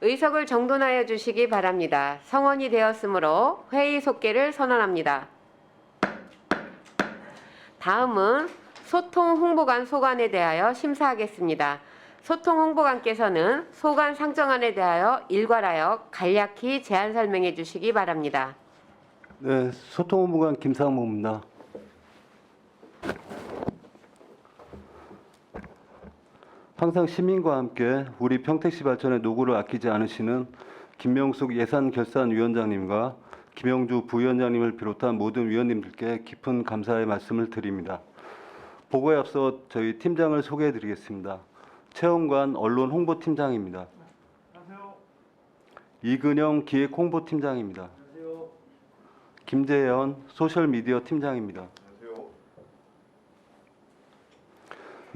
의석을 정돈하여 주시기 바랍니다. 성원이 되었으므로 회의 속개를 선언합니다. 다음은 소통 홍보관 소관에 대하여 심사하겠습니다. 소통 홍보관께서는 소관 상정안에 대하여 일괄하여 간략히 제안 설명해 주시기 바랍니다. 네, 소통본부관 김상무입니다. 항상 시민과 함께 우리 평택시 발전의 노고를 아끼지 않으시는 김명숙 예산결산위원장님과 김영주 부위원장님을 비롯한 모든 위원님들께 깊은 감사의 말씀을 드립니다. 보고에 앞서 저희 팀장을 소개해 드리겠습니다. 최원관 언론홍보팀장입니다. 안녕하세요. 이근영 기획홍보팀장입니다. 안녕하세요. 김재현 소셜미디어 팀장입니다. 안녕하세요.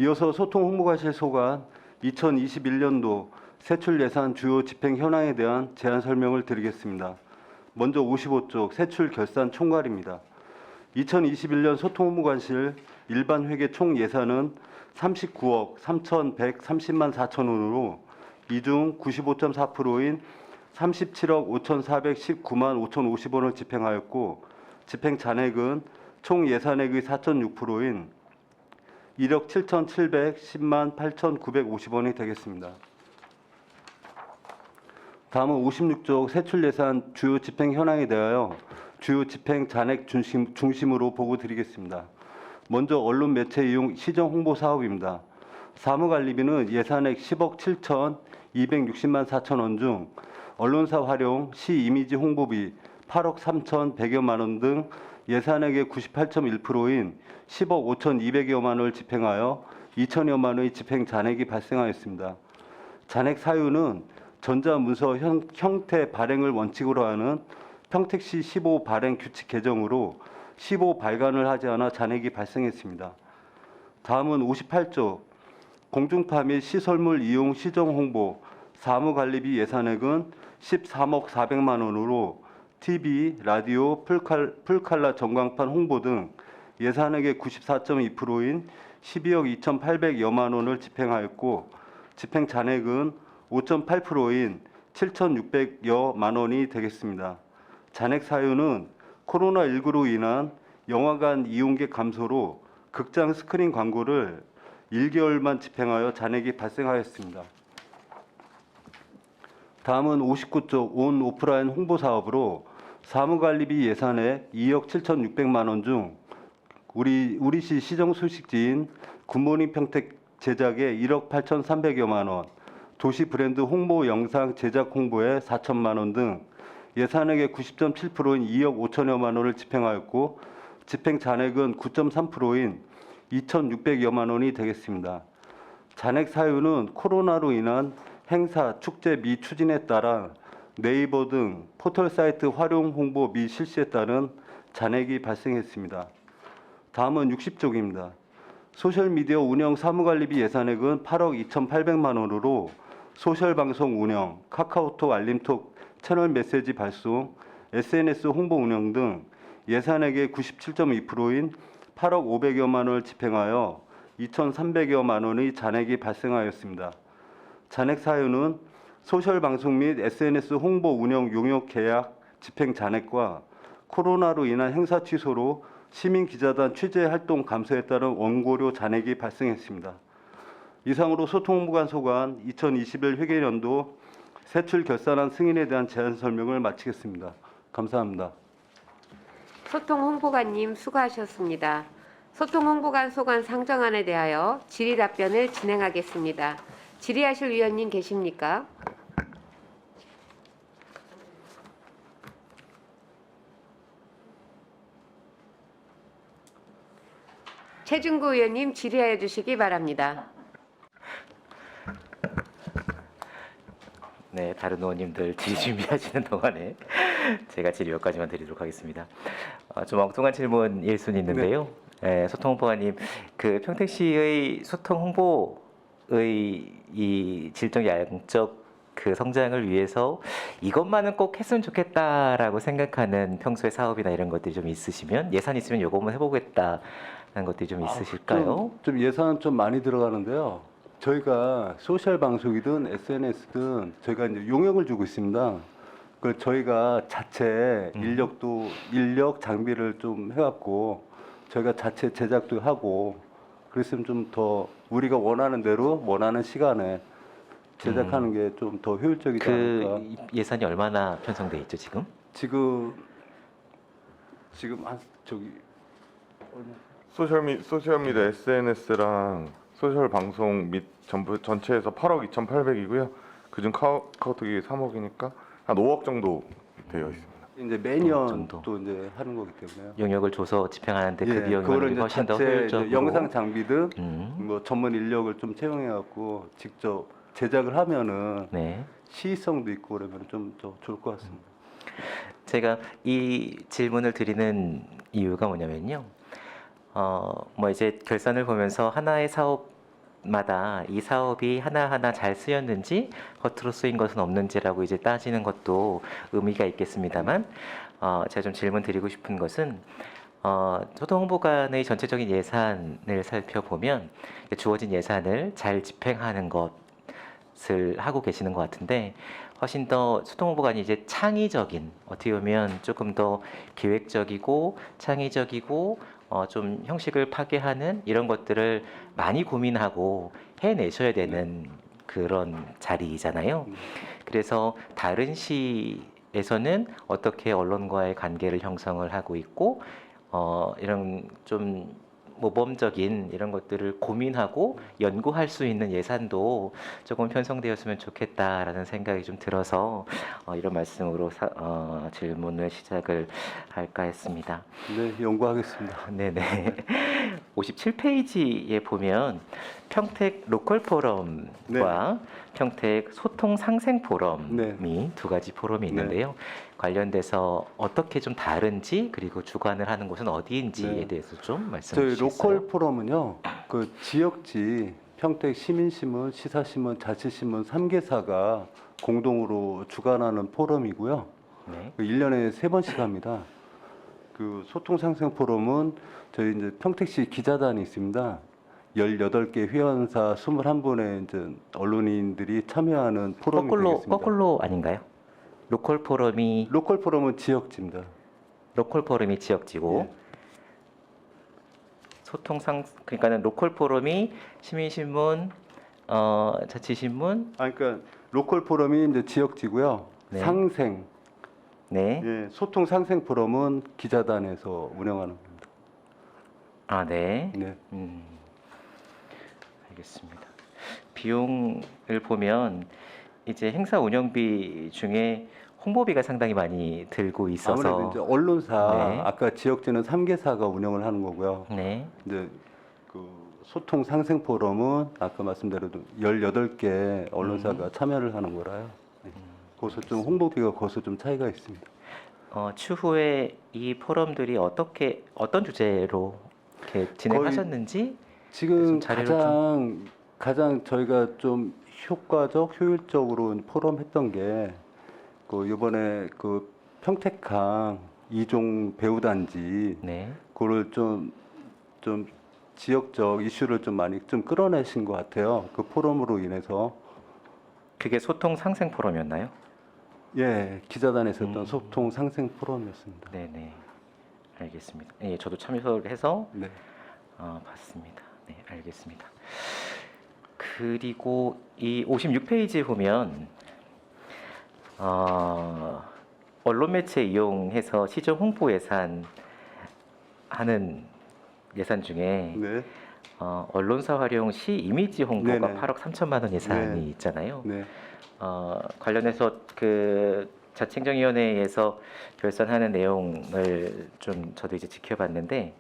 이어서 소통홍보과실 소관 2021년도 세출 예산 주요 집행 현황에 대한 제안 설명을 드리겠습니다. 먼저 55쪽 세출 결산 총괄입니다. 2021년 소통홍보과실 일반 회계 총 예산은 39억 3,130만 4천 원으로 이 중 95.4%인 37억 5,419만 5,050원을 집행하였고 집행 잔액은 총 예산액의 4.6%인 1억 7,710만 8,950원이 되겠습니다. 다음은 56쪽 세출 예산 주요 집행 현황에 대하여 주요 집행 잔액 중심으로 보고 드리겠습니다. 먼저 언론 매체 이용 시정 홍보 사업입니다. 사무관리비는 예산액 10억 7,260만 4천 원 중 언론사 활용 시 이미지 홍보비 8억 3,100여만 원 등 예산액의 98.1%인 10억 5,200여만 원을 집행하여 2천여만 원의 집행 잔액이 발생하였습니다. 잔액 사유는 전자문서 형태 발행을 원칙으로 하는 평택시 15 발행 규칙 개정으로 15 발간을 하지 않아 잔액이 발생했습니다. 다음은 58조 공중파 및 시설물 이용 시정 홍보 사무관리비 예산액은 13억 400만 원으로 TV, 라디오, 풀칼라 전광판 홍보 등 예산액의 94.2%인 12억 2,800여만 원을 집행하였고 집행 잔액은 5.8%인 7,600여만 원이 되겠습니다. 잔액 사유는 코로나19로 인한 영화관 이용객 감소로 극장 스크린 광고를 1개월만 집행하여 잔액이 발생하였습니다. 다음은 59쪽 온 오프라인 홍보 사업으로 사무관리비 예산액 2억 7,600만 원 중 우리시 시정 소식지인 굿모닝 평택 제작에 1억 8,300여만 원, 도시 브랜드 홍보 영상 제작 홍보에 4천만 원 등 예산액의 90.7%인 2억 5천여만 원을 집행하였고 집행 잔액은 9.3%인 2,600여만 원이 되겠습니다. 잔액 사유는 코로나로 인한 행사, 축제 미추진에 따라 네이버 등 포털 사이트 활용 홍보 미실시에 따른 잔액이 발생했습니다. 다음은 60쪽입니다. 소셜미디어 운영 사무관리비 예산액은 8억 2,800만 원으로 소셜방송 운영, 카카오톡 알림톡 채널 메시지 발송, SNS 홍보 운영 등 예산액의 97.2%인 8억 500여만 원을 집행하여 2,300여만 원의 잔액이 발생하였습니다. 잔액 사유는 소셜방송 및 SNS 홍보 운영 용역 계약 집행 잔액과 코로나로 인한 행사 취소로 시민 기자단 취재 활동 감소에 따른 원고료 잔액이 발생했습니다. 이상으로 소통홍보관 소관 2021 회계연도 세출 결산안 승인에 대한 제안 설명을 마치겠습니다. 감사합니다. 소통홍보관님 수고하셨습니다. 소통홍보관 소관 상정안에 대하여 질의 답변을 진행하겠습니다. 질의하실 위원님 계십니까? 최준구 의원님 질의하여 주시기 바랍니다. 네, 다른 의원님들 질의 준비하시는 동안에 제가 질의 몇 가지만 드리도록 하겠습니다. 좀 엉뚱한 질문일 수는 있는데요. 네, 소통홍보관님, 그 평택시의 소통 홍보의 이 질적 양적 그 성장을 위해서 이것만은 꼭 했으면 좋겠다라고 생각하는 평소에 사업이나 이런 것들이 좀 있으시면 예산 있으면 요거 한번 해보겠다는 것들이 좀 있으실까요? 좀 예산은 좀 많이 들어가는데요. 저희가 소셜 방송이든 SNS든 저희가 이제 용역을 주고 있습니다. 그 저희가 자체 인력 장비를 좀 해갖고 저희가 자체 제작도 하고 그랬으면 좀 더 우리가 원하는 대로 원하는 시간에 제작하는 게 좀 더 효율적이지 않을까. 그 예산이 얼마나 편성돼 있죠 지금? 지금 한 저기 소셜미디어 SNS랑 소셜 방송 및 전체에서 8억 2,800이고요. 그중 카카오톡이 3억이니까 한 5억 정도 되어 있습니다. 이제 매년 정도. 또 이제 하는 거기 때문에요. 용역을 줘서 집행하는데 그 예, 그거를 비용이 이제 훨씬 더 자체 이제 효율적으로 영상 장비든 음, 뭐 전문 인력을 좀 채용해 갖고 직접 제작을 하면은 네. 시의성도 있고 그러면 좀 더 좋을 것 같습니다. 제가 이 질문을 드리는 이유가 뭐냐면요. 뭐 이제 결산을 보면서 하나의 사업마다 이 사업이 하나하나 잘 쓰였는지 겉으로 쓰인 것은 없는지라고 이제 따지는 것도 의미가 있겠습니다만 제가 좀 질문 드리고 싶은 것은 소통홍보관의 전체적인 예산을 살펴보면 주어진 예산을 잘 집행하는 것을 하고 계시는 것 같은데 훨씬 더 소통홍보관이 이제 창의적인 어떻게 보면 조금 더 기획적이고 창의적이고 좀 형식을 파괴하는 이런 것들을 많이 고민하고 해내셔야 되는 그런 자리이잖아요. 그래서 다른 시에서는 어떻게 언론과의 관계를 형성을 하고 있고 이런 좀 모범적인 이런 것들을 고민하고 연구할 수 있는 예산도 조금 편성되었으면 좋겠다라는 생각이 좀 들어서 이런 말씀으로 질문을 시작을 할까 했습니다. 네, 연구하겠습니다. 네네. 57페이지에 보면 평택 로컬 포럼과 평택 소통 상생 포럼이 두 가지 포럼이 있는데요. 관련돼서 어떻게 좀 다른지 그리고 주관을 하는 곳은 어디인지에 네. 대해서 좀 말씀해 저희 주시겠어요? 로컬 포럼은요, 그 지역지 평택 시민신문, 시사신문, 자치신문 3개사가 공동으로 주관하는 포럼이고요. 네. 1년에 3번씩 합니다. 그 소통 상생 포럼은 저희 이제 평택시 기자단이 있습니다. 18개 회원사 21분의 이제 언론인들이 참여하는 포럼이 되겠습니다. 거꾸로 아닌가요? 로컬 포럼이 로컬 포럼은 지역지입니다. 로컬 포럼이 지역지고 예. 그러니까는 로컬 포럼이 시민신문, 자치신문, 그러니까 로컬 포럼이 이제 지역지고요. 네. 상생, 네, 예, 소통 상생 포럼은 기자단에서 운영하는 겁니다. 아 네, 네. 알겠습니다. 비용을 보면 이제 행사 운영비 중에 홍보비가 상당히 많이 들고 아무래도 있어서 이제 언론사 네. 아까 지역지는 3개사가 운영을 하는 거고요. 네, 이제 그 소통 상생 포럼은 아까 말씀대로 18개 언론사가 참여를 하는 거라요. 네. 거기서 좀 홍보비가 거기서 좀 차이가 있습니다. 추후에 이 포럼들이 어떤 주제로 이렇게 진행하셨는지 지금 좀 자료를 가장 저희가 좀 효과적, 효율적으로 포럼 했던 게 그 이번에 그 평택항 이종 배우단지 네, 그거를 좀 지역적 이슈를 좀 많이 좀 끌어내신 것 같아요. 그 포럼으로 인해서 그게 소통 상생 포럼이었나요? 예 기자단에서 했던 소통 상생 포럼이었습니다. 네, 네, 알겠습니다. 예, 저도 참여를 해서 네. 봤습니다. 네, 알겠습니다. 그리고 이 56페이지에 보면 언론 매체 이용해서 시정 홍보 예산 하는 예산 중에 네. 언론사 활용 시 이미지 홍보가 네네. 8억 3천만 원 예산이 네. 있잖아요. 네. 관련해서 그 자치행정위원회에서 결산하는 내용을 좀 저도 이제 지켜봤는데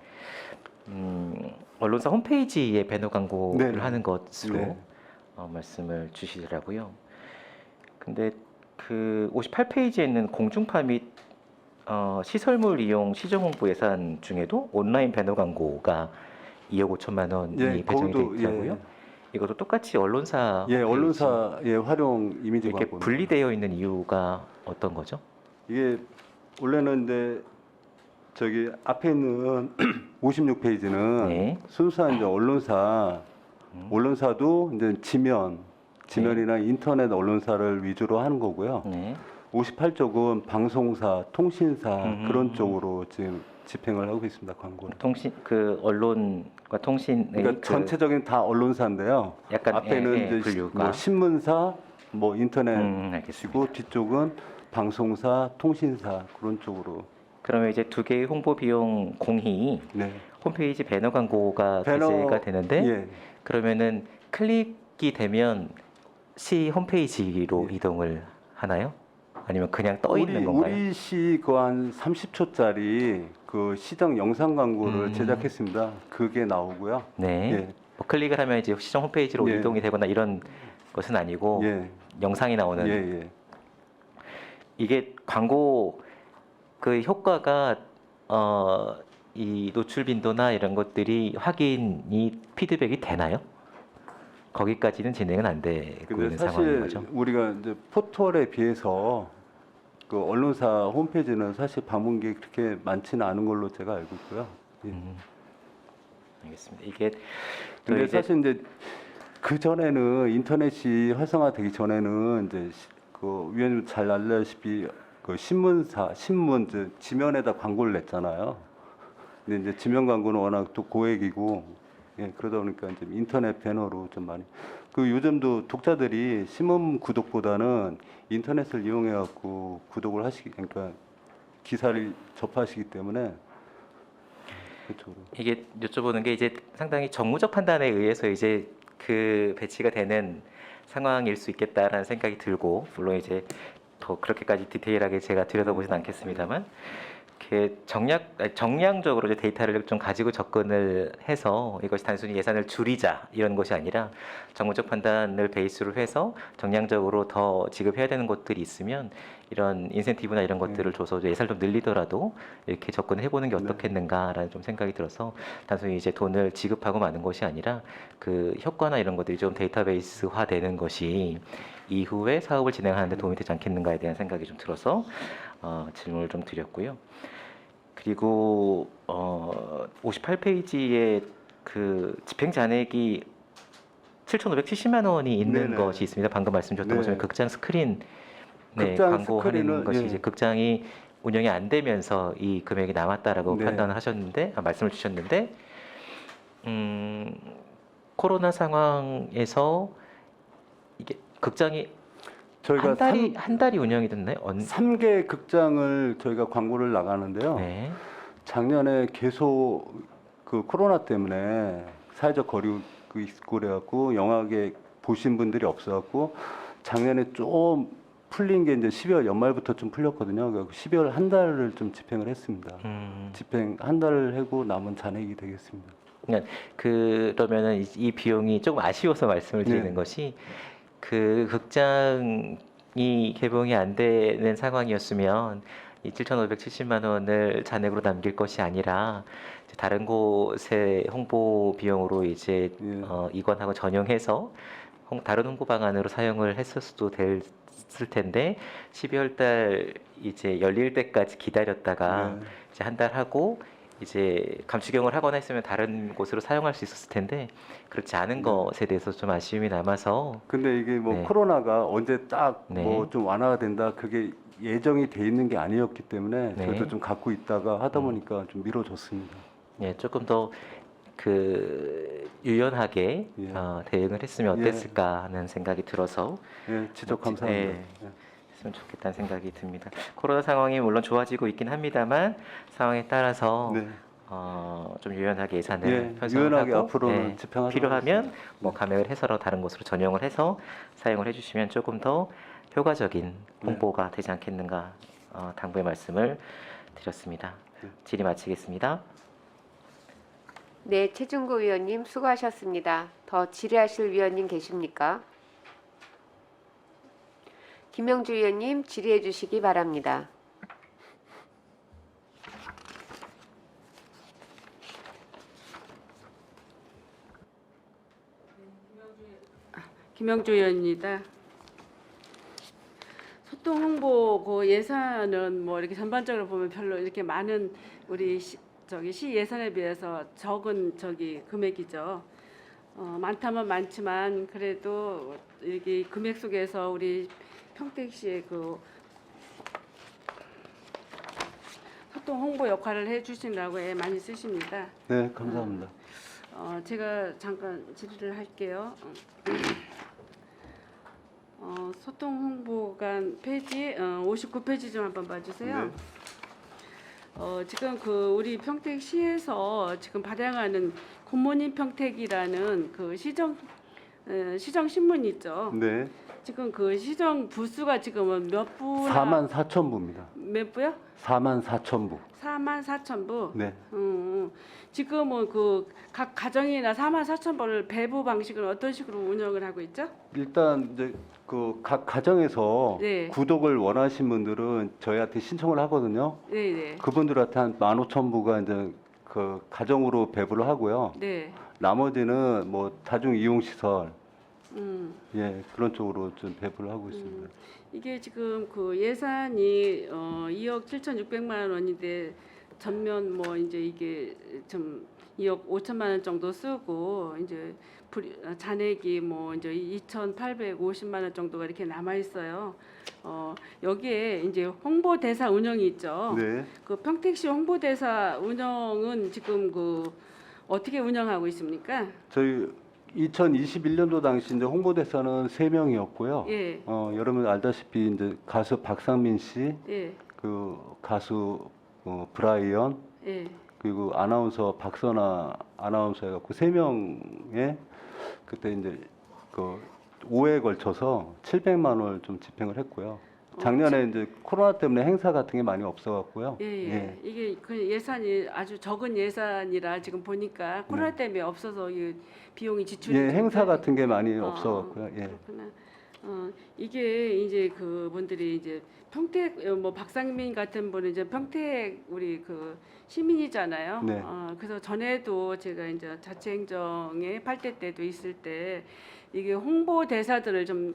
언론사 홈페이지에 배너 광고를 네네. 하는 것으로 네. 말씀을 주시더라고요. 근데 그 58페이지에 있는 공중파 및 시설물 이용 시정 홍보 예산 중에도 온라인 배너 광고가 2억 5천만 원이 예, 배정이 되어 거기도, 있더라고요. 이것도 똑같이 언론사 예, 홈페이지 언론사의 활용 이미지 이렇게 광고 분리되어 있는 이유가 어떤 거죠? 이게 원래는 이제 저기 앞에 있는 56페이지는 네. 순수한 이제 언론사 언론사도 이제 지면이나 인터넷 언론사를 위주로 하는 거고요. 네. 58쪽은 방송사, 통신사 그런 쪽으로 지금 집행을 하고 있습니다. 광고를. 통신 그 언론과 통신의 그러니까 전체적인 다 언론사인데요. 약간 앞에는 이제 분류가. 뭐 신문사, 뭐 인터넷이고 알겠습니다. 뒤쪽은 방송사, 통신사 그런 쪽으로. 그러면 이제 두 개의 홍보 비용 공히 네. 홈페이지 배너 광고가 배너, 배제가 되는데 예. 그러면은 클릭이 되면 시 홈페이지로 예. 이동을 하나요? 아니면 그냥 떠 있는 건가요? 우리 시 그 한 30초짜리 그 시정 영상 광고를 제작했습니다. 그게 나오고요. 네. 예. 뭐 클릭을 하면 이제 시청 홈페이지로 예. 이동이 되거나 이런 것은 아니고 예. 영상이 나오는 예. 이게 광고 그 효과가 이 노출 빈도나 이런 것들이 확인이 피드백이 되나요? 거기까지는 진행은 안 되고 근데 있는 상황인 사실 거죠. 우리가 이제 포털에 비해서 그 언론사 홈페이지는 사실 방문객이 그렇게 많지는 않은 걸로 제가 알고 있고요. 예. 알겠습니다. 이게 또 근데 이제 사실 이제 그 전에는 인터넷이 활성화되기 전에는 이제 그 위원님 잘 알다시피 그 신문 이제 지면에다 광고를 냈잖아요. 근데 이제 지면 광고는 워낙 또 고액이고, 예, 그러다 보니까 이제 인터넷 배너로 좀 많이. 그 요즘도 독자들이 신문 구독보다는 인터넷을 이용해 갖고 구독을 그러니까 기사를 접하시기 때문에 그쪽으로. 이게 여쭤보는 게 이제 상당히 정무적 판단에 의해서 이제 그 배치가 되는 상황일 수 있겠다라는 생각이 들고 물론 이제 더 그렇게까지 디테일하게 제가 들여다보진 않겠습니다만 이렇게 정량적으로 이제 데이터를 좀 가지고 접근을 해서 이것이 단순히 예산을 줄이자 이런 것이 아니라 정무적 판단을 베이스로 해서 정량적으로 더 지급해야 되는 것들이 있으면 이런 인센티브나 이런 것들을 줘서 예산을 좀 늘리더라도 이렇게 접근을 해보는 게 어떻겠는가라는 좀 생각이 들어서 단순히 이제 돈을 지급하고 마는 것이 아니라 그 효과나 이런 것들이 좀 데이터베이스화 되는 것이 이후에 사업을 진행하는 데 도움이 되지 않겠는가에 대한 생각이 좀 들어서 질문을 좀 드렸고요. 그리고 58페이지에 그 집행 잔액이 7,570만 원이 있는 네네. 것이 있습니다. 방금 말씀드렸던 네. 것처럼 극장 스크린 극장 광고하는 스크린은, 것이 예. 이제 극장이 운영이 안 되면서 이 금액이 남았다라고 네. 판단을 하셨는데 말씀을 주셨는데 코로나 상황에서 이게 극장이 저희가 한 달이 운영이 됐나요? 3개 극장을 저희가 광고를 나가는데요. 네. 작년에 계속 그 코로나 때문에 사회적 거리가 있고 그래갖고 영화계 보신 분들이 없어갖고 작년에 좀 풀린 게 이제 12월 연말부터 좀 풀렸거든요. 그래서 12월 한 달을 좀 집행을 했습니다. 집행 한 달을 하고 남은 잔액이 되겠습니다. 그러면은 이 비용이 조금 아쉬워서 말씀을 드리는 네. 것이 그 극장이 개봉이 안 되는 상황이었으면 이 7,570만 원을 잔액으로 남길 것이 아니라 이제 다른 곳의 홍보 비용으로 이제 예. 이관하고 전용해서 다른 홍보 방안으로 사용을 했을 수도 됐을 텐데 12월 달 이제 열릴 때까지 기다렸다가 네. 이제 한 달 하고 이제 감축용을 하거나 했으면 다른 곳으로 사용할 수 있었을 텐데 그렇지 않은 네. 것에 대해서 좀 아쉬움이 남아서 근데 이게 뭐 네. 코로나가 언제 딱 네. 뭐 좀 완화가 된다 그게 예정이 돼 있는 게 아니었기 때문에 네. 저도 좀 갖고 있다가 하다 보니까 좀 미뤄졌습니다. 예, 조금 더 그 유연하게 예. 대응을 했으면 예. 어땠을까 하는 생각이 들어서 예, 지적 감사합니다. 네. 했으면 좋겠다는 생각이 듭니다. 코로나 상황이 물론 좋아지고 있긴 합니다만 상황에 따라서 네. 좀 유연하게 예산을 예, 편성을 유연하게 하고 앞으로는 집행하도록 필요하면 하겠습니다. 뭐 감액을 해서라도 다른 곳으로 전용을 해서 사용을 해주시면 조금 더 효과적인 홍보가 되지 않겠는가 당부의 말씀을 드렸습니다. 네. 질의 마치겠습니다. 네, 최준구 위원님 수고하셨습니다. 더 질의하실 위원님 계십니까? 김영주 위원님 질의해 주시기 바랍니다. 김영주 의원입니다. 소통 홍보 그 예산은 뭐 이렇게 전반적으로 보면 별로 이렇게 많은 우리 시 예산에 비해서 적은 금액이죠. 많다면 많지만 그래도 이렇게 금액 속에서 우리 평택시의 그 소통 홍보 역할을 해주신다고 많이 쓰십니다. 네, 감사합니다. 제가 잠깐 질의를 할게요. 소통 홍보관 페이지 59페이지 좀 한번 봐주세요. 네. 지금 그 우리 평택시에서 지금 발행하는 굿모닝 평택이라는 그 시정 신문 있죠. 네, 지금 그 시정 부수가 지금은 몇 부나 44,000부입니다. 몇 부요? 44,000부. 44,000부. 네. 지금은 그 각 가정이나 44,000부를 배부 방식은 어떤 식으로 운영을 하고 있죠? 일단 이제 그 각 가정에서 네. 구독을 원하신 분들은 저희한테 신청을 하거든요. 네, 네. 그분들한테 한 15,000부가 이제 그 가정으로 배부를 하고요. 네. 나머지는 뭐 다중 이용 시설 음. 예 그런 쪽으로 좀 배부를 하고 있습니다. 이게 지금 그 예산이 2억 7,600만 원인데 전면 뭐 이제 이게 좀 2억 5천만 원 정도 쓰고 이제 잔액이 뭐 이제 2,850만 원 정도가 이렇게 남아 있어요. 여기에 이제 홍보대사 운영이 있죠. 네, 그 평택시 홍보대사 운영은 지금 그 어떻게 운영하고 있습니까? 저희 2021년도 당시 이제 홍보대사는 3명이었고요. 예, 여러분 알다시피 이제 가수 박상민 씨, 예, 그 가수 브라이언, 예. 그리고 아나운서 박선아 아나운서 해갖고 3명의 그때 이제 그 5회에 걸쳐서 700만 원을 좀 집행을 했고요. 작년에 이제 코로나 때문에 행사 같은 게 많이 없어갖고요. 예, 예. 이게 그 예산이 아주 적은 예산이라 지금 보니까 코로나 때문에 없어서 이 비용이 지출이 예, 좀 행사 돼- 같은 게 많이 없어갖고요. 예. 그렇구나. 이게 이제 그분들이 이제 평택 뭐 박상민 같은 분은 이제 평택 우리 그 시민이잖아요. 네. 그래서 전에도 제가 이제 자치행정에 8대 때도 있을 때 이게 홍보 대사들을 좀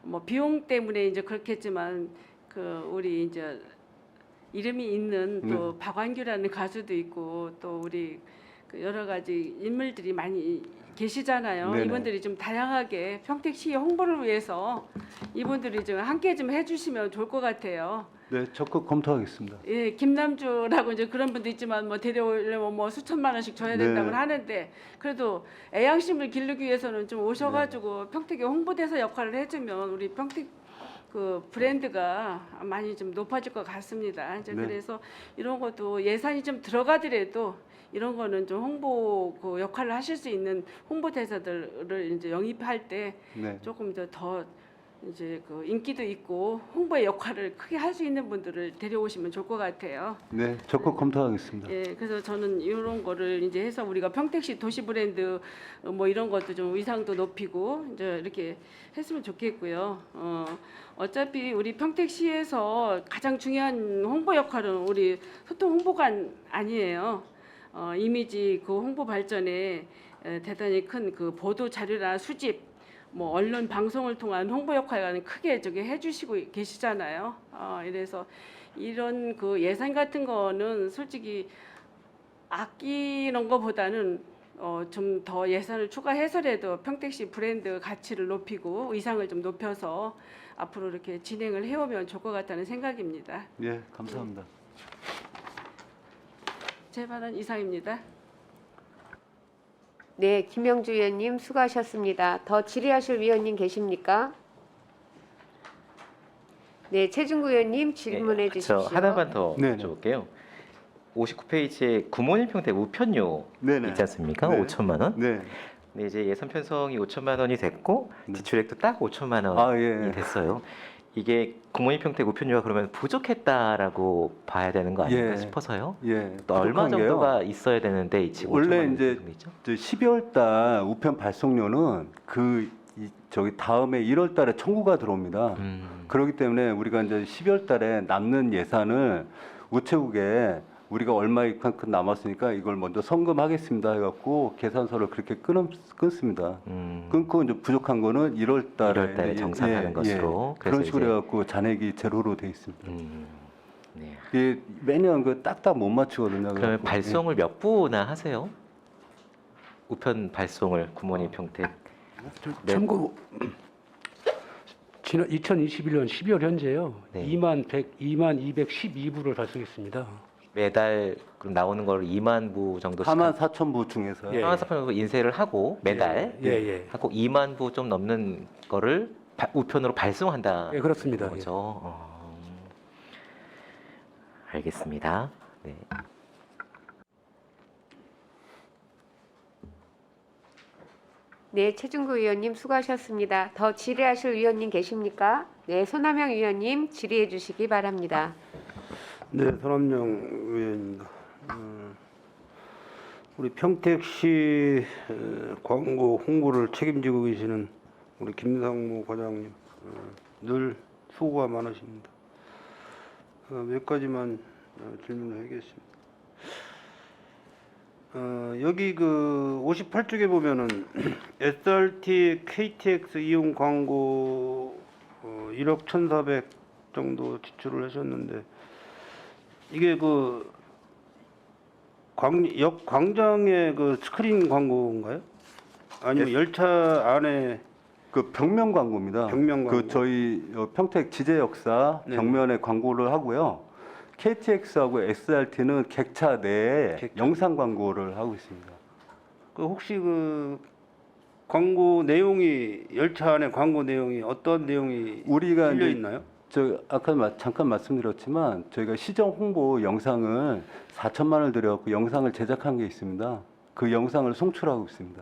뭐 비용 때문에 이제 그렇겠지만 그 우리 이제 이름이 있는 또 네. 박완규라는 가수도 있고 또 우리 그 여러 가지 인물들이 많이 계시잖아요. 네네. 이분들이 좀 다양하게 평택시 홍보를 위해서 이분들이 좀 함께 좀 해주시면 좋을 것 같아요. 네, 적극 검토하겠습니다. 예, 김남주라고 이제 그런 분도 있지만 뭐 데려오려면 뭐 수천만 원씩 줘야 된다고 네. 하는데 그래도 애양심을 기르기 위해서는 좀 오셔가지고 평택의 홍보대사 역할을 해주면 우리 평택 그 브랜드가 많이 좀 높아질 것 같습니다. 이제 네. 그래서 이런 것도 예산이 좀 들어가더라도 이런 거는 좀 홍보 그 역할을 하실 수 있는 홍보대사들을 이제 영입할 때 네. 조금 더 이제 그 인기도 있고 홍보의 역할을 크게 할 수 있는 분들을 데려오시면 좋을 것 같아요. 네, 적극 검토하겠습니다. 예, 그래서 저는 이런 거를 이제 해서 우리가 평택시 도시 브랜드 뭐 이런 것도 좀 위상도 높이고 이제 이렇게 했으면 좋겠고요. 어차피 우리 평택시에서 가장 중요한 홍보 역할은 우리 소통 홍보관 아니에요. 이미지 그 홍보 발전에 대단히 큰 그 보도 자료나 수집 뭐 언론 방송을 통한 홍보 역할을 크게 저기 해주시고 계시잖아요. 이래서 이런 그 예산 같은 거는 솔직히 아끼는 것보다는 좀 더 예산을 추가해서라도 평택시 브랜드 가치를 높이고 위상을 좀 높여서 앞으로 이렇게 진행을 해오면 좋을 것 같다는 생각입니다. 예, 감사합니다. 제 발언 이상입니다. 네, 김영주 의원님 수고하셨습니다. 더 질의하실 위원님 계십니까? 네, 최중구 의원님 질문해 주십시오. 저 하나만 더 네네. 여쭤볼게요. 59페이지에 굿모닝 평택 우편료 네네. 있지 않습니까? 네. 5천만 원. 네. 근데 이제 예산 편성이 5천만 원이 됐고 네. 지출액도 딱 5천만 원이 아, 예. 됐어요. 이게 굿모닝 평택 우편료가 그러면 부족했다라고 봐야 되는 거 아닌가 예. 싶어서요. 예. 또 얼마 부족한 게요. 정도가 있어야 되는데 이 지금 원래 5천만 원 이제 정도 있죠? 12월 달 우편 발송료는 저기 다음에 1월 달에 청구가 들어옵니다. 그렇기 때문에 우리가 이제 12월 달에 남는 예산을 우체국에 우리가 얼마 이만큼 남았으니까 이걸 먼저 성금하겠습니다 해갖고 계산서를 그렇게 끊습니다. 끊고 이제 부족한 거는 1월 달에 1월 달에 정산하는 것으로. 그런 그래서 식으로 이제- 해갖고 잔액이 제로로 돼 있습니다. 네. 이게 매년 그 딱딱 못 맞추거든요. 그러면 그래갖고, 발송을 몇 부나 하세요? 우편 발송을 굿모닝 평택 네. 참고 지난 2021년 12월 현재요. 네. 2,212부를 발송했습니다. 매달 그럼 나오는 걸 2만 부 정도씩 4만 4천 부 중에서 예. 4만 4천 정도 인쇄를 하고 매달 예, 예. 하고 2만 부 좀 넘는 거를 우편으로 발송한다. 예, 그렇습니다. 거죠. 알겠습니다. 네. 네, 최중구 의원님 수고하셨습니다. 더 질의하실 의원님 계십니까? 네, 손남영 의원님 질의해 주시기 바랍니다. 네, 손남영 의원입니다. 우리 평택시 광고 홍보를 책임지고 계시는 우리 김상무 과장님 늘 수고가 많으십니다. 몇 가지만 질문을 하겠습니다. 여기 그 58쪽에 보면은 SRT, KTX 이용 광고 1억 1,400 정도 지출을 하셨는데 이게 그 역 광장의 그 스크린 광고인가요? 아니면 열차 안에 그 벽면 광고입니다. 벽면 광고. 그 저희 평택 지제 역사 네. 벽면에 광고를 하고요. KTX하고 SRT는 객차 내에 객차. 영상 광고를 하고 있습니다. 그 혹시 그 광고 내용이 열차 안에 광고 내용이 어떤 내용이 우리가 실려 이제 있나요? 저 아까 잠깐 말씀드렸지만 저희가 시정 홍보 영상을 4천만 원을 들여갖고 영상을 제작한 게 있습니다. 그 영상을 송출하고 있습니다.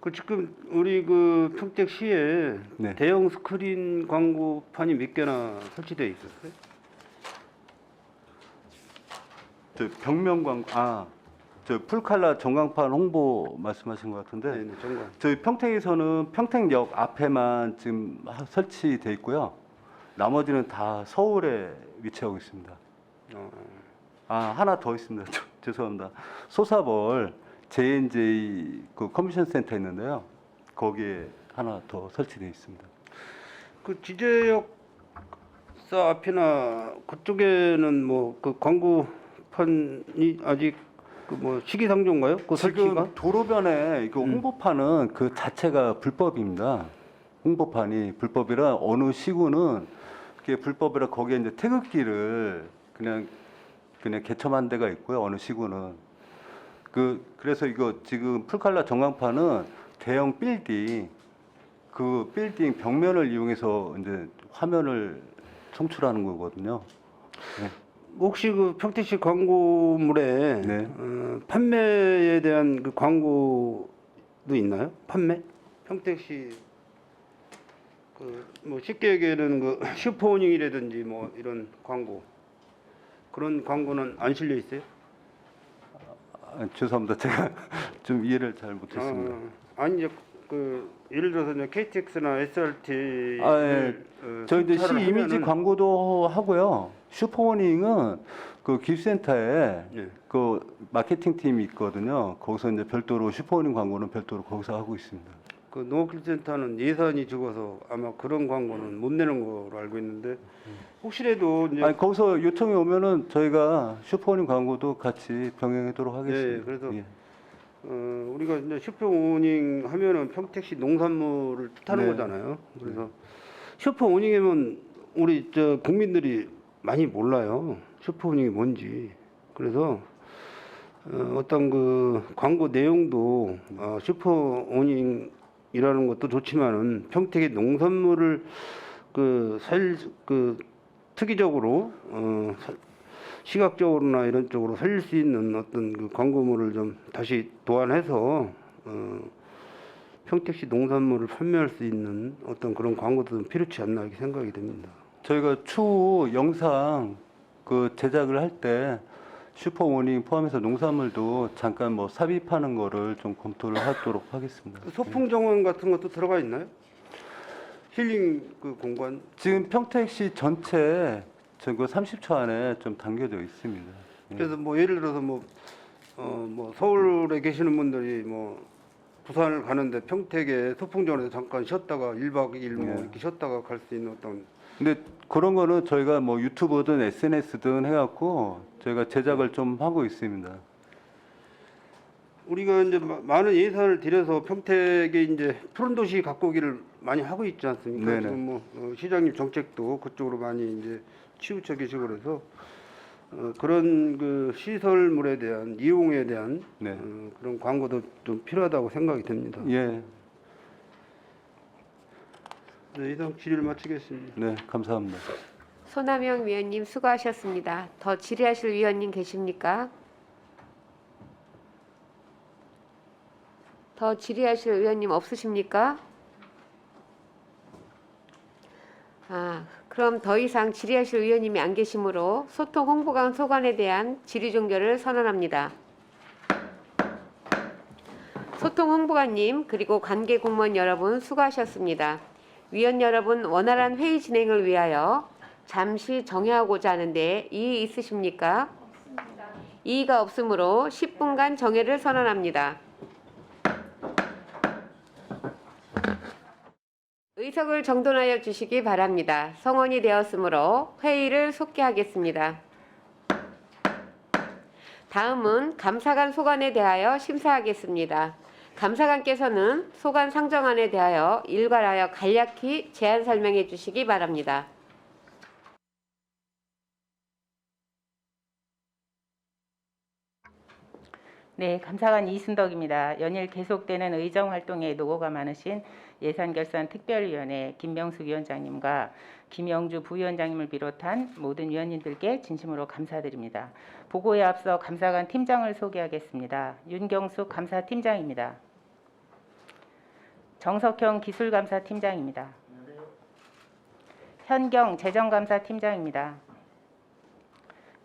그 지금 우리 그 평택시에 네. 대형 스크린 광고판이 몇 개나 설치되어 있었어요? 저 벽면 광고 저 풀칼라 전광판 홍보 말씀하신 것 같은데 네, 정관. 저희 평택에서는 평택역 앞에만 지금 설치돼 있고요. 나머지는 다 서울에 위치하고 있습니다. 하나 더 있습니다. 죄송합니다. 소사벌 JNJ 그 컨벤션 센터 있는데요. 거기에 하나 더 설치되어 있습니다. 그 지제역사 앞이나 그쪽에는 뭐 그 광고판이 아직 그 뭐 시기상조인가요? 그 설치가? 지금 도로변에 그 홍보판은 그 자체가 불법입니다. 홍보판이 불법이라 어느 시구는 그게 불법이라 거기에 이제 태극기를 그냥 개첨한 데가 있고요. 어느 시구는 그래서 이거 지금 풀칼라 전광판은 대형 빌딩 그 빌딩 벽면을 이용해서 이제 화면을 송출하는 거거든요. 네. 혹시 그 평택시 광고물에 네. 판매에 대한 그 광고도 있나요? 판매? 평택시 그 뭐 쉽게 얘기하는 그 슈퍼오닝이라든지 뭐 이런 광고 그런 광고는 안 실려 있어요? 죄송합니다. 제가 좀 이해를 잘 못했습니다. 아니 이제 그 예를 들어서 이제 KTX나 SRT 예. 저희 이제 시 이미지 광고도 하고요. 슈퍼모닝은 그 기술센터에 예. 그 마케팅 팀이 있거든요. 거기서 이제 별도로 슈퍼모닝 광고는 별도로 거기서 하고 있습니다. 그 농업기술센터는 예산이 적어서 아마 그런 광고는 못 내는 거로 알고 있는데 혹시라도 이제 아니 거기서 요청이 오면은 저희가 슈퍼모닝 광고도 같이 병행하도록 하겠습니다. 예, 그래서 예. 우리가 이제 슈퍼오닝 하면은 평택시 농산물을 뜻하는 네. 거잖아요. 그래서 슈퍼오닝이면 우리 저 국민들이 많이 몰라요. 슈퍼오닝이 뭔지. 그래서 어떤 그 광고 내용도 슈퍼오닝이라는 것도 좋지만은 평택의 농산물을 특이적으로 시각적으로나 이런 쪽으로 살릴 수 있는 어떤 그 광고물을 좀 다시 도안해서 평택시 농산물을 판매할 수 있는 어떤 그런 광고도 좀 필요치 않나 이렇게 생각이 됩니다. 저희가 추후 영상 그 제작을 할 때 슈퍼모닝 포함해서 농산물도 잠깐 뭐 삽입하는 거를 좀 검토를 하도록 하겠습니다. 그 소풍 정원 같은 것도 들어가 있나요? 힐링 그 공간. 지금 평택시 전체 저거 30초 안에 좀 담겨져 있습니다. 예. 그래서 뭐 예를 들어서 뭐 서울에 계시는 분들이 뭐 부산을 가는데 평택에 소풍 정원에서 잠깐 쉬었다가 1박 2일 뭐 예. 이렇게 쉬었다가 갈 수 있는 어떤 근데 그런 거는 저희가 뭐 유튜브든 SNS든 해갖고 저희가 제작을 좀 하고 있습니다. 우리가 이제 많은 예산을 들여서 평택에 이제 푸른 도시 가꾸기를 많이 하고 있지 않습니까? 네네. 지금 뭐 시장님 정책도 그쪽으로 많이 이제 치우쳐 계시고 그래서 그런 그 시설물에 대한 이용에 대한 네. 그런 광고도 좀 필요하다고 생각이 됩니다. 예. 네, 이상 질의를 마치겠습니다. 네, 감사합니다. 손남영 위원님 수고하셨습니다. 더 질의하실 위원님 계십니까? 더 질의하실 의원님 없으십니까? 그럼 더 이상 질의하실 의원님이 안 계시므로 소통 홍보관 소관에 대한 질의 종결을 선언합니다. 소통 홍보관님 그리고 관계 공무원 여러분 수고하셨습니다. 위원 여러분 원활한 회의 진행을 위하여 잠시 정회하고자 하는데 이의 있으십니까? 없습니다. 이의가 없으므로 10분간 정회를 선언합니다. 의석을 정돈하여 주시기 바랍니다. 성원이 되었으므로 회의를 속개하겠습니다. 다음은 감사관 소관에 대하여 심사하겠습니다. 감사관께서는 소관 상정안에 대하여 일괄하여 간략히 제안 설명해 주시기 바랍니다. 네, 감사관 이순덕입니다. 연일 계속되는 의정 활동에 노고가 많으신 예산결산특별위원회 김명숙 위원장님과 김영주 부위원장님을 비롯한 모든 위원님들께 진심으로 감사드립니다. 보고에 앞서 감사관 팀장을 소개하겠습니다. 윤경숙 감사팀장입니다. 정석형 기술감사팀장입니다. 현경 재정감사팀장입니다.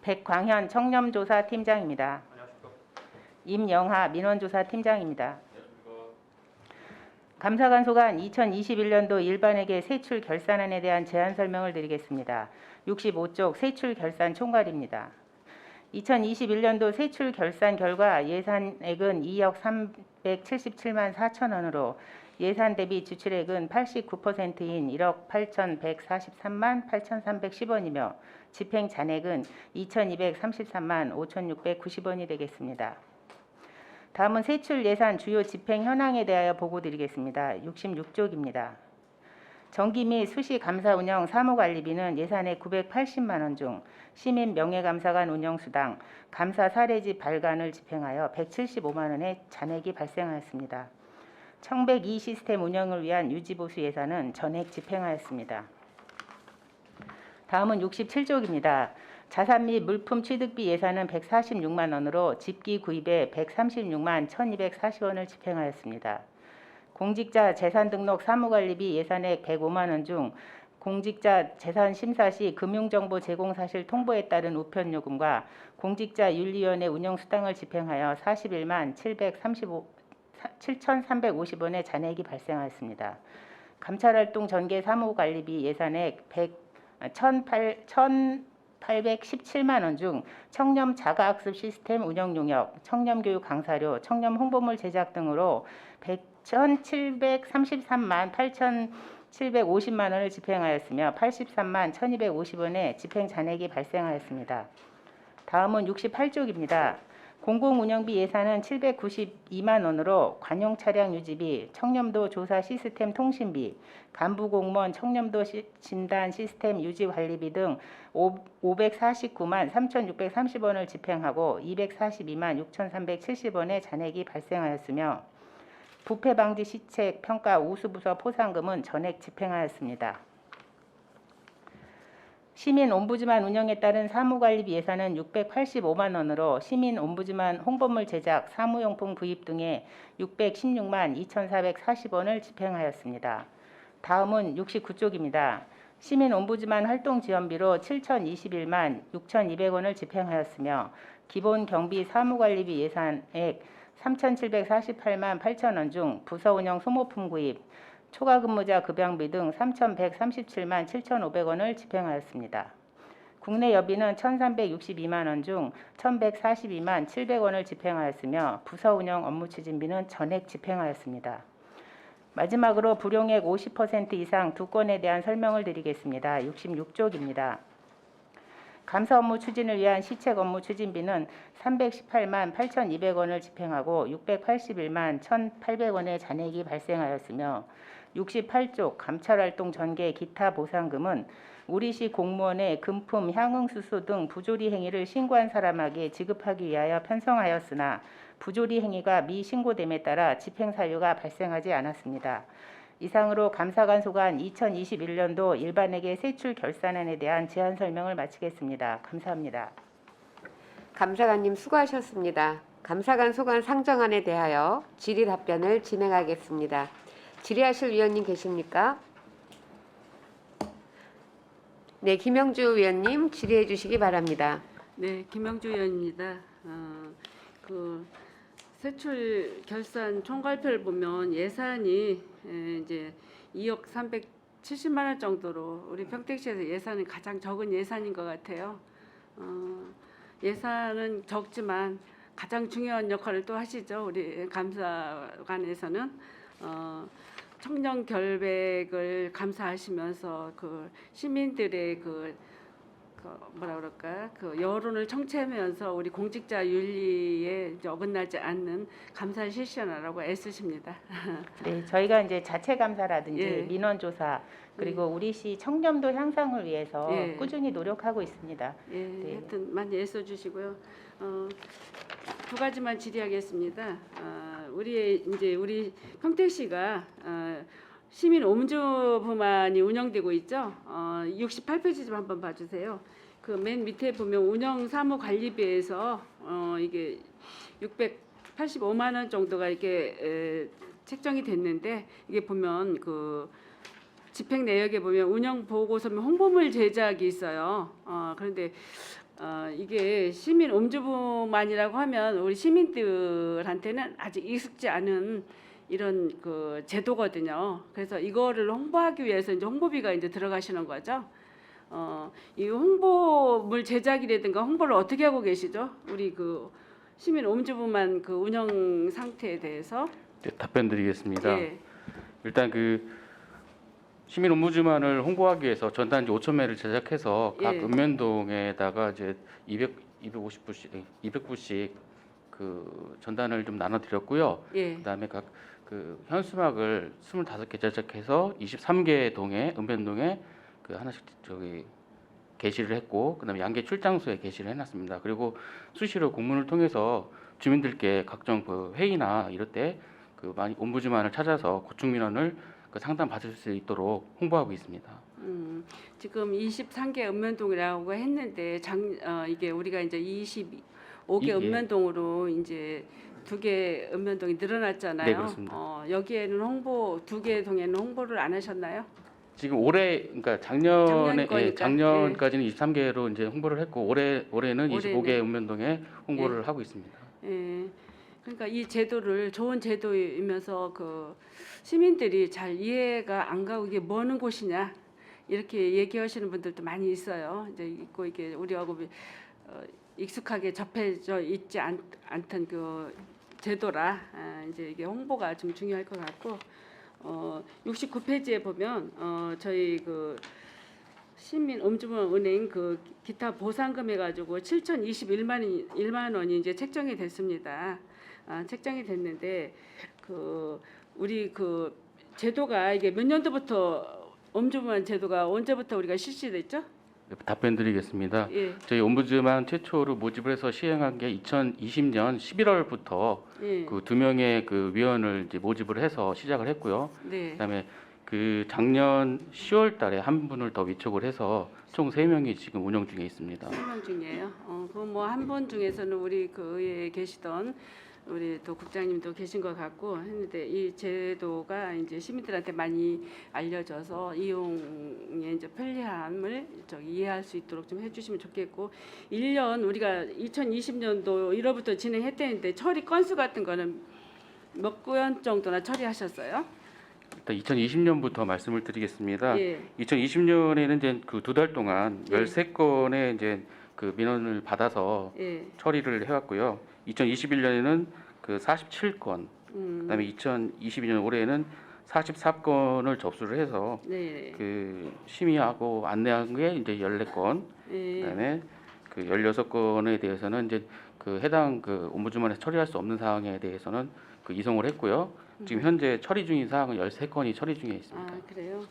백광현 청렴조사팀장입니다. 임영하 민원조사팀장입니다. 감사관 소관 2021년도 일반회계 세출 결산안에 대한 제안 설명을 드리겠습니다. 65쪽 세출 결산 총괄입니다. 2021년도 세출 결산 결과 예산액은 2억 377만 4천 원으로 예산 대비 지출액은 89%인 1억 8,143만 8,310원이며 집행 잔액은 2,233만 5,690원이 되겠습니다. 다음은 세출 예산 주요 집행 현황에 대하여 보고드리겠습니다. 66쪽입니다. 정기 및 수시 감사 운영 사무관리비는 예산의 980만 원 중 시민 명예감사관 운영수당, 감사 사례지 발간을 집행하여 175만 원의 잔액이 발생하였습니다. 청백2 시스템 운영을 위한 유지보수 예산은 전액 집행하였습니다. 다음은 67쪽입니다. 자산 및 물품 취득비 예산은 146만 원으로 집기 구입에 136만 1,240원을 집행하였습니다. 공직자 재산 등록 사무관리비 예산액 105만 원 중 공직자 재산 심사 시 금융정보 제공 사실 통보에 따른 우편 요금과 공직자 윤리위원회 운영 수당을 집행하여 41만 7,350원의 잔액이 발생하였습니다. 감찰활동 전개 사무관리비 예산액 1,817만 원 중 청렴 자가학습 시스템 운영 용역, 청렴교육 강사료, 청렴 홍보물 제작 등으로 1,733만 8,750만 원을 집행하였으며 83만 1,250원의 집행 잔액이 발생하였습니다. 다음은 68쪽입니다. 공공운영비 예산은 792만 원으로 관용 차량 유지비, 청렴도 조사 시스템 통신비, 간부 공무원 청렴도 진단 시스템 유지 관리비 등 549만 3,630원을 집행하고 242만 6,370원의 잔액이 발생하였으며 부패 방지 시책 평가 우수부서 포상금은 전액 집행하였습니다. 시민 옴부즈만 운영에 따른 사무관리비 예산은 685만 원으로 시민 옴부즈만 홍보물 제작, 사무용품 구입 등에 616만 2,440원을 집행하였습니다. 다음은 69쪽입니다. 시민 옴부즈만 활동 지원비로 7,021만 6,200원을 집행하였으며 기본 경비 사무관리비 예산액 3,748만 8천 원 중 부서 운영 소모품 구입, 초과 근무자 급여비 등 3,137만 7,500원을 집행하였습니다. 국내 여비는 1,362만 원 중 1,142만 700원을 집행하였으며 부서 운영 업무 추진비는 전액 집행하였습니다. 마지막으로 불용액 50% 이상 두 건에 대한 설명을 드리겠습니다. 66쪽입니다. 감사 업무 추진을 위한 시책 업무 추진비는 318만 8,200원을 집행하고 681만 1,800원의 잔액이 발생하였으며 68쪽 감찰활동 전개 기타 보상금은 우리시 공무원의 금품, 향응수수 등 부조리 행위를 신고한 사람에게 지급하기 위하여 편성하였으나 부조리 행위가 미신고됨에 따라 집행 사유가 발생하지 않았습니다. 이상으로 감사관 소관 2021년도 일반회계 세출 결산안에 대한 제안 설명을 마치겠습니다. 감사합니다. 감사관님 수고하셨습니다. 감사관 소관 상정안에 대하여 질의 답변을 진행하겠습니다. 질의하실 위원님 계십니까? 네, 김영주 위원님 질의해 주시기 바랍니다. 네, 김영주 의원입니다. 세출 결산 총괄표를 보면 예산이 이제 2억 370만 원 정도로 우리 평택시에서 예산은 가장 적은 예산인 것 같아요. 예산은 적지만 가장 중요한 역할을 또 하시죠. 우리 감사관에서는 청년 결백을 감사하시면서 그 시민들의 뭐라 그럴까 그 여론을 청취하면서 우리 공직자 윤리에 이제 어긋나지 않는 감사를 실시하느라고 애쓰십니다. 네, 저희가 이제 자체 감사라든지 예. 민원 조사 그리고 우리시 청렴도 향상을 위해서 예. 꾸준히 노력하고 있습니다. 예, 네. 하여튼 많이 애써주시고요. 두 가지만 질의하겠습니다. 우리 평택시가 시민 ombudsman이 운영되고 있죠. 68페이지 좀 한번 봐주세요. 그 맨 밑에 보면 운영 사무 관리비에서 이게 685만 원 정도가 이렇게 책정이 됐는데 이게 보면 그 집행 내역에 보면 운영 보고서 및 홍보물 제작이 있어요. 그런데 이게 시민 ombudsman이라고 하면 우리 시민들한테는 아직 익숙지 않은 이런 그 제도거든요. 그래서 이거를 홍보하기 위해서 이제 홍보비가 이제 들어가시는 거죠. 이 홍보물 제작이라든가 홍보를 어떻게 하고 계시죠? 우리 그 시민 ombudsman 그 운영 상태에 대해서. 네, 답변드리겠습니다. 예. 일단 그 시민 옴부즈만을 홍보하기 위해서 전단지 5,000매를 제작해서 각 예. 읍면동에다가 이제 200부씩 그 전단을 좀 나눠드렸고요. 예. 그다음에 각 그 현수막을 25개 제작해서 23개 동에 읍면동에 그 하나씩 저기 게시를 했고, 그다음에 양계 출장소에 게시를 해놨습니다. 그리고 수시로 공문을 통해서 주민들께 각종 그 회의나 이럴 때 그 많이 옴부즈만을 찾아서 고충 민원을 그 상담 받을 수 있도록 홍보하고 있습니다. 지금 23개 읍면동이라고 했는데 이게 우리가 이제 25개 예. 읍면동으로 이제 2개 읍면동이 늘어났잖아요. 네, 그렇습니다. 여기에는 2개 동에는 홍보를 안 하셨나요? 지금 올해 그러니까 작년 작년에 거니까. 작년까지는 23개로 이제 홍보를 했고 올해는 25개 올해는. 읍면동에 홍보를 하고 있습니다. 예. 그러니까 이 제도를 좋은 제도이면서 그 시민들이 잘 이해가 안 가고 이게 뭐 하는 곳이냐 이렇게 얘기하시는 분들도 많이 있어요. 이제 있고 이게 우리하고 익숙하게 접해져 있지 않던 그 제도라 이제 이게 홍보가 좀 중요할 것 같고 69페이지에 보면 저희 그 시민 ombudsman 은행 그 기타 보상금 해가지고 7,021만 원이 이제 책정이 됐습니다. 책정이 됐는데 그 우리 그 제도가 이게 몇 년도부터 ombudsman 제도가 언제부터 우리가 실시됐죠? 답변드리겠습니다. 예, 저희 옴부즈만 최초로 모집을 해서 시행한 게 2020년 11월부터 예, 그 2명의 그 위원을 이제 모집을 해서 시작을 했고요. 네, 그다음에 그 작년 10월 달에 한 분을 더 위촉을 해서 총 3명이 지금 운영 중에 있습니다. 설명 중이에요. 그 뭐 한 분 중에서는 우리 그 의회에 계시던 우리 또 국장님도 계신 것 같고 했는데 이 제도가 이제 시민들한테 많이 알려져서 이용의 이제 편리함을 이해할 수 있도록 좀 해주시면 좋겠고 1년 우리가 2020년도 1월부터 진행했다는데 처리 건수 같은 거는 몇 건 정도나 처리하셨어요? 일단 2020년부터 말씀을 드리겠습니다. 예, 2020년에는 이제 그 2달 동안 예. 13건의 이제 그 민원을 받아서 예, 처리를 해왔고요. 2021년에는 그 47건, 그다음에 2022년 올해에는 44건을 접수를 해서 네, 그 심의하고 안내한 게 이제 14건, 예, 그다음에 그 16건에 대해서는 이제 그 해당 그 옴부즈만에서 처리할 수 없는 사항에 대해서는 그 이송을 했고요. 지금 현재 처리 중인 사항은 13건이 처리 중에 있습니다. 아, 그래요.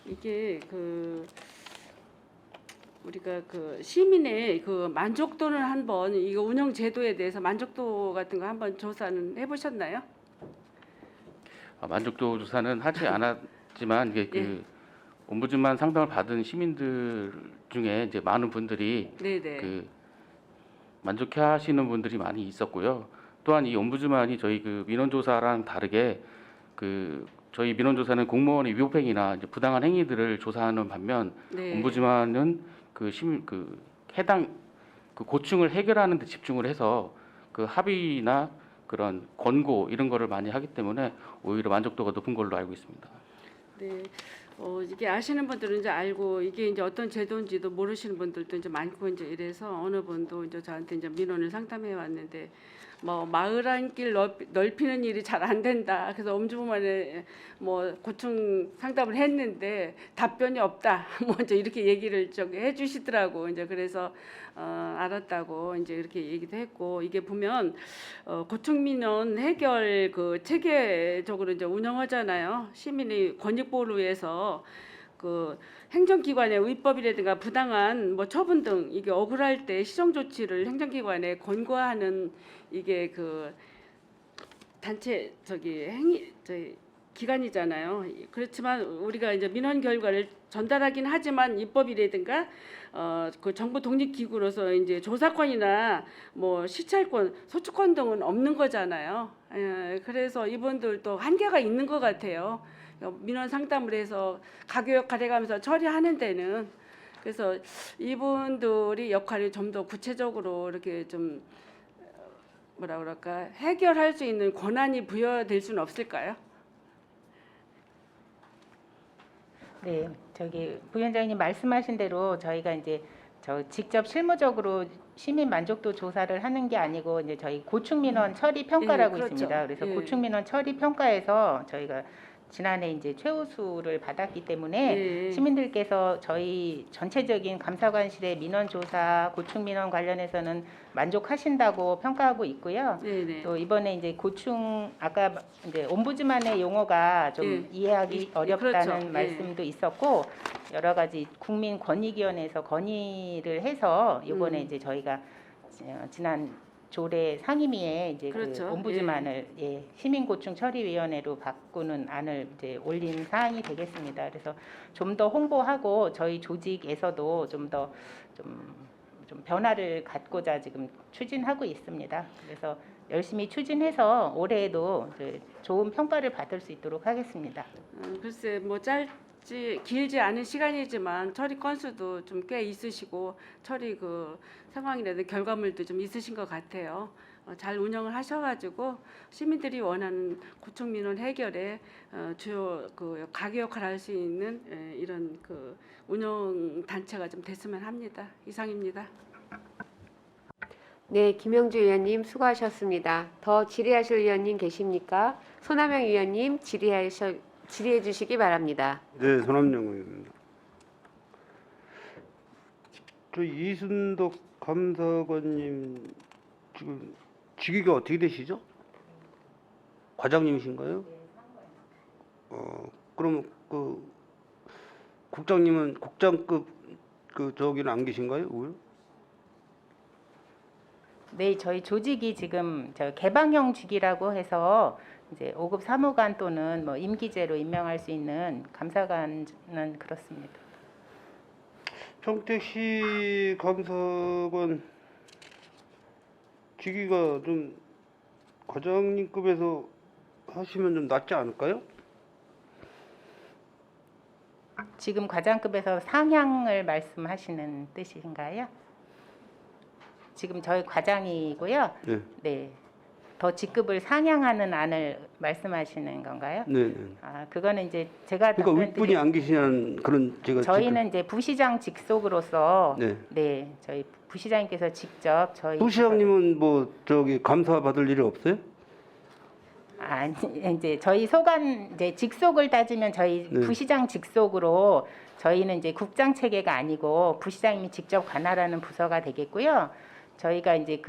이게 그 우리가 그 시민의 그 만족도를 한번 이거 운영 제도에 대해서 만족도 같은 거 한번 조사는 해보셨나요? 만족도 조사는 하지 않았지만 이게 그 예. 옴부즈만 상담을 받은 시민들 중에 이제 많은 분들이 네네. 그 만족해하시는 분들이 많이 있었고요. 또한 이 옴부즈만이 저희 그 민원조사랑 다르게 그 저희 민원조사는 공무원의 위법행위나 이제 부당한 행위들을 조사하는 반면 네. 옴부즈만은 그 시민 그 해당 그 고충을 해결하는 데 집중을 해서 그 합의나 그런 권고 이런 거를 많이 하기 때문에 오히려 만족도가 높은 걸로 알고 있습니다. 네. 이게 아시는 분들은 이제 알고 이게 이제 어떤 제도인지도 모르시는 분들도 이제 많고 이제 이래서 어느 분도 이제 저한테 이제 민원을 상담해 왔는데 뭐 마을 한길 넓히는 일이 잘 안 된다. 그래서 옴부즈만에 뭐 고충 상담을 했는데 답변이 없다. 뭐 이제 이렇게 얘기를 저기 해주시더라고. 이제 그래서 알았다고 이제 이렇게 얘기도 했고 이게 보면 고충 민원 해결 그 체계적으로 이제 운영하잖아요. 시민의 권익 보호를 위해서 그 행정기관의 위법이라든가 부당한 뭐 처분 등 이게 억울할 때 시정 조치를 행정기관에 권고하는 이게 그 단체 저기 기관이잖아요. 그렇지만 우리가 이제 민원 결과를 전달하긴 하지만 입법이라든가 그 정부 독립 기구로서 이제 조사권이나 뭐 시찰권, 소추권 등은 없는 거잖아요. 그래서 이분들도 한계가 있는 것 같아요. 민원 상담을 해서 가교 역할 해가면서 처리하는 데는 그래서 이분들이 역할이 좀 더 구체적으로 이렇게 좀 뭐라 그럴까 해결할 수 있는 권한이 부여될 수는 없을까요? 네, 저기 부위원장님 말씀하신 대로 저희가 이제 직접 실무적으로 시민 만족도 조사를 하는 게 아니고 이제 저희 고충 민원 처리 평가라고 그렇죠. 있습니다. 그래서 예. 고충 민원 처리 평가에서 저희가 지난해 이제 최우수를 받았기 때문에 예. 시민들께서 저희 전체적인 감사관실의 민원 조사, 고충 민원 관련해서는 만족하신다고 평가하고 있고요. 네네. 또 이번에 이제 고충 아까 이제 옴부즈만의 용어가 좀 예. 이해하기 어렵다는 그렇죠. 예. 말씀도 있었고 여러 가지 국민권익위원회에서 건의를 해서 이번에 이제 저희가 지난 조례 상임위에 이제 그렇죠. 그 옴부즈만을 시민고충 처리위원회로 바꾸는 안을 이제 올린 사항이 되겠습니다. 그래서 좀 더 홍보하고 저희 조직에서도 좀 더 좀 변화를 갖고자 지금 추진하고 있습니다. 그래서 열심히 추진해서 올해에도 좋은 평가를 받을 수 있도록 하겠습니다. 글쎄 뭐 길지 않은 시간이지만 처리 건수도 좀 꽤 있으시고 처리 그 상황이라든 결과물도 좀 있으신 것 같아요. 잘 운영을 하셔가지고 시민들이 원하는 고충 민원 해결에 주요 그 가교 역할을 할 수 있는 이런 그 운영 단체가 좀 됐으면 합니다. 이상입니다. 네, 김영주 의원님 수고하셨습니다. 더 질의하실 의원님 계십니까? 손하명 의원님 질의해 주시기 바랍니다. 네, 손함영 의원입니다. 저 이순덕 감사관님 지금 직위가 어떻게 되시죠? 과장님이신가요? 그럼 그 국장님은 국장급 그 저기는 안 계신가요? 왜? 네, 저희 조직이 지금 개방형 직위라고 해서 이제 5급 사무관 또는 뭐 임기제로 임명할 수 있는 감사관은 그렇습니다. 평택시 감사관 직위가 좀 과장님급에서 하시면 좀 낫지 않을까요? 지금 과장급에서 상향을 말씀하시는 뜻인가요? 지금 저희 과장이고요. 네. 네. 더 직급을 상향하는 안을 말씀하시는 건가요? 네, 네. 아, 그거는 이제 제가 그러니까 윗분이 안 계시냐는 그런 제가 저희는 이제 부시장 직속으로서 네. 저희 부시장님께서 직접 저희 부시장님은 뭐 저기 감사 받을 일이 없어요? 아니 이제 저희 소관 이제 직속을 따지면 저희 네. 부시장 직속으로 저희는 이제 국장 체계가 아니고 부시장님이 직접 관할하는 부서가 되겠고요. 저희가 이제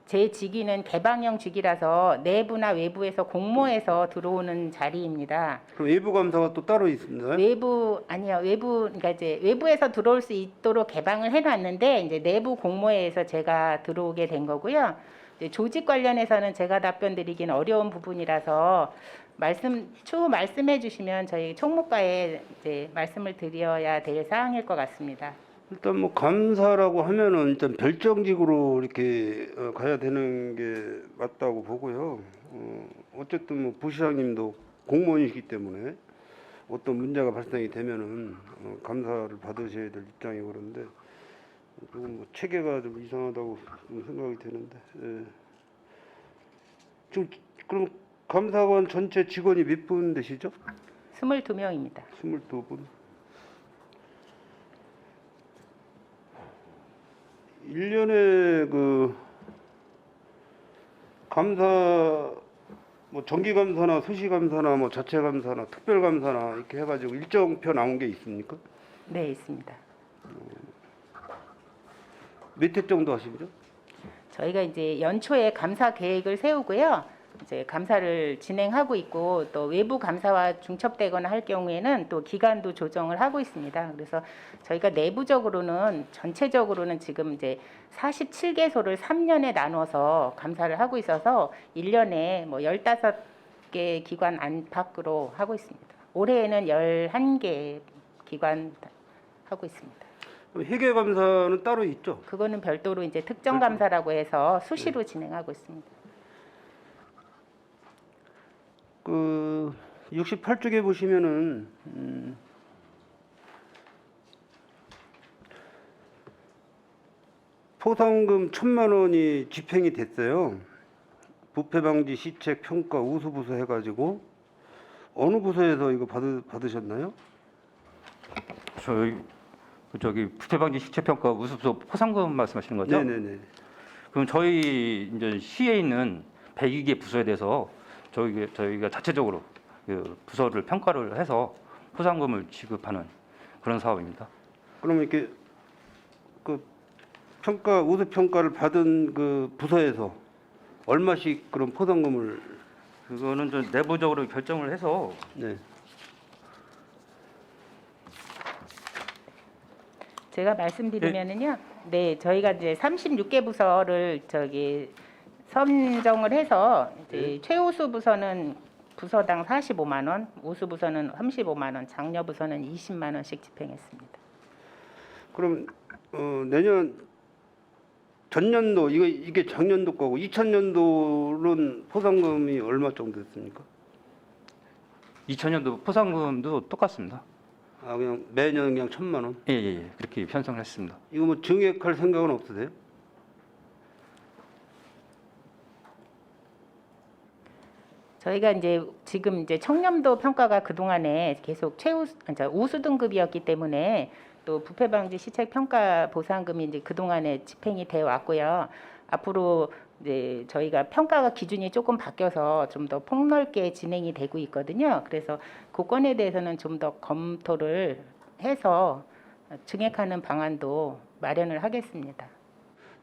제 직위는 개방형 직위라서 내부나 외부에서 공모해서 들어오는 자리입니다. 그럼 외부 감사가 또 따로 있습니다. 그러니까 이제 외부에서 들어올 수 있도록 개방을 해놨는데 이제 내부 공모회에서 제가 들어오게 된 거고요. 이제 조직 관련해서는 제가 답변드리기는 어려운 부분이라서 추후 말씀해 주시면 저희 총무과에 이제 말씀을 드려야 될 사항일 것 같습니다. 일단 뭐 감사라고 하면은 일단 별정직으로 이렇게 가야 되는 게 맞다고 보고요. 어쨌든 뭐 부시장님도 공무원이시기 때문에 어떤 문제가 발생이 되면은 감사를 받으셔야 될 입장이고 그런데 조금 뭐 체계가 좀 이상하다고 좀 생각이 되는데. 예. 지금 그럼 감사관 전체 직원이 몇 분 되시죠? 22명입니다. 22분. 1년에 감사 뭐 정기 감사나 수시 감사나 뭐 자체 감사나 특별 감사나 이렇게 해가지고 일정표 나온 게 있습니까? 네, 있습니다. 몇 회 정도 하시죠? 저희가 이제 연초에 감사 계획을 세우고요. 이제 감사를 진행하고 있고 또 외부 감사와 중첩되거나 할 경우에는 또 기간도 조정을 하고 있습니다. 그래서 저희가 내부적으로는 전체적으로는 지금 이제 47개소를 3년에 나눠서 감사를 하고 있어서 1년에 뭐 15개 기관 안팎으로 하고 있습니다. 올해에는 11개 기관 하고 있습니다. 회계 감사는 따로 있죠? 그거는 별도로 이제 특정 감사라고 해서 수시로 진행하고 있습니다. 68쪽에 보시면은 포상금 1,000만 원이 집행이 됐어요. 부패 방지 시책 평가 우수 부서 해가지고 어느 부서에서 이거 받으셨나요? 저기 부패방지 시책평가 우수부서 포상금 말씀하시는 거죠? 네네네. 그럼 저희 이제 시에 있는 102개 부서에 대해서 저희가 자체적으로 그 부서를 평가를 해서 포상금을 지급하는 그런 사업입니다. 그러면 이렇게 우수 평가를 받은 그 부서에서 얼마씩 그런 포상금을 그거는 좀 내부적으로 결정을 해서 네. 제가 말씀드리면은요. 네, 저희가 이제 36개 부서를 선정을 해서 이제 최우수 부서는 부서당 45만 원, 우수 부서는 35만 원, 장려 부서는 20만 원씩 집행했습니다. 그럼 내년 전년도 이게 작년도 거고 2000년도는 포상금이 얼마 정도 됐습니까? 2000년도 포상금도 똑같습니다. 아 그냥 매년 그냥 1,000만 원? 예. 그렇게 편성을 했습니다. 이거 뭐 증액할 생각은 없으세요? 저희가 이제 지금 이제 청렴도 평가가 그 동안에 계속 우수 등급이었기 때문에 또 부패 방지 시책 평가 보상금이 이제 그 동안에 집행이 돼 왔고요. 앞으로 이제 저희가 평가가 기준이 조금 바뀌어서 좀 더 폭넓게 진행이 되고 있거든요. 그래서 그 건에 대해서는 좀 더 검토를 해서 증액하는 방안도 마련을 하겠습니다.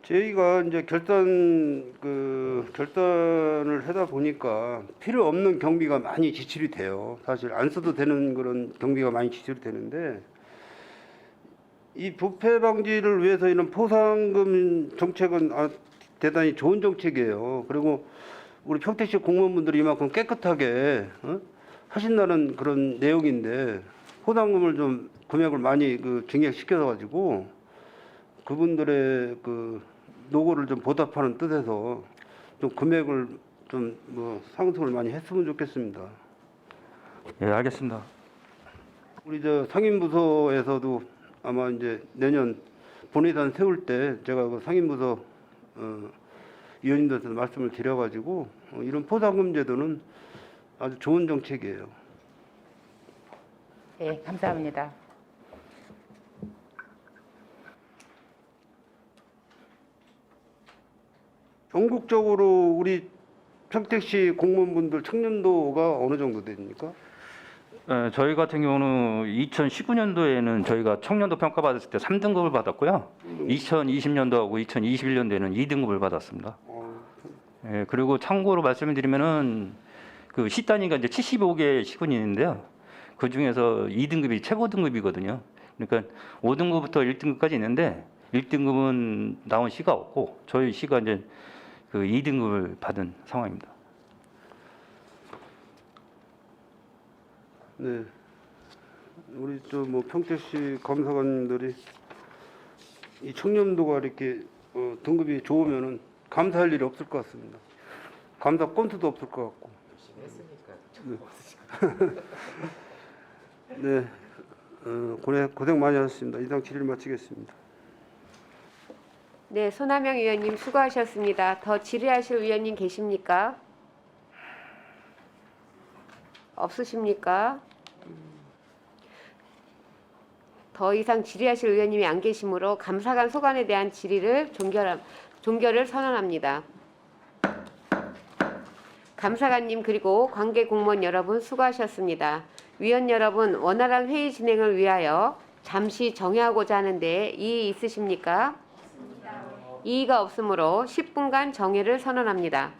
저희가 이제 결산을 하다 보니까 필요 없는 경비가 많이 지출이 돼요. 사실 안 써도 되는 그런 경비가 많이 지출이 되는데 이 부패 방지를 위해서 이런 포상금 정책은 대단히 좋은 정책이에요. 그리고 우리 평택시 공무원분들이 이만큼 깨끗하게 하신다는 그런 내용인데 포상금을 좀 금액을 많이 증액시켜 가지고 그분들의 노고를 좀 보답하는 뜻에서 좀 금액을 좀 상승을 많이 했으면 좋겠습니다. 예, 알겠습니다. 우리 상임부서에서도 아마 이제 내년 본회의단 세울 때 제가 그 상임부서 위원님들한테 말씀을 드려가지고 이런 포상금 제도는 아주 좋은 정책이에요. 네, 감사합니다. 전국적으로 우리 평택시 공무원분들 청년도가 어느 정도 됩니까? 저희 같은 경우는 2019년도에는 저희가 청년도 평가 받았을 때 3등급을 받았고요. 2020년도하고 2021년도에는 2등급을 받았습니다. 예, 그리고 참고로 말씀을 드리면은 그 시 단위가 이제 75개 시군이 있는데요. 그 중에서 2등급이 최고 등급이거든요. 그러니까 5등급부터 1등급까지 있는데 1등급은 나온 시가 없고 저희 시가 이제 그 2등급을 받은 상황입니다. 네. 우리 저 뭐 평택시 감사관님들이 이 청렴도가 이렇게 등급이 좋으면은 감사할 일이 없을 것 같습니다. 감사 건투도 없을 것 같고. 네. 고생 많이 하셨습니다. 이상 질의를 마치겠습니다. 네, 손하명 의원님 수고하셨습니다. 더 질의하실 의원님 계십니까? 없으십니까? 더 이상 질의하실 의원님이 안 계시므로 감사관 소관에 대한 질의를 종결을 선언합니다. 감사관님 그리고 관계 공무원 여러분 수고하셨습니다. 위원 여러분, 원활한 회의 진행을 위하여 잠시 정회하고자 하는데 이의 있으십니까? 이의가 없으므로 10분간 정회를 선언합니다.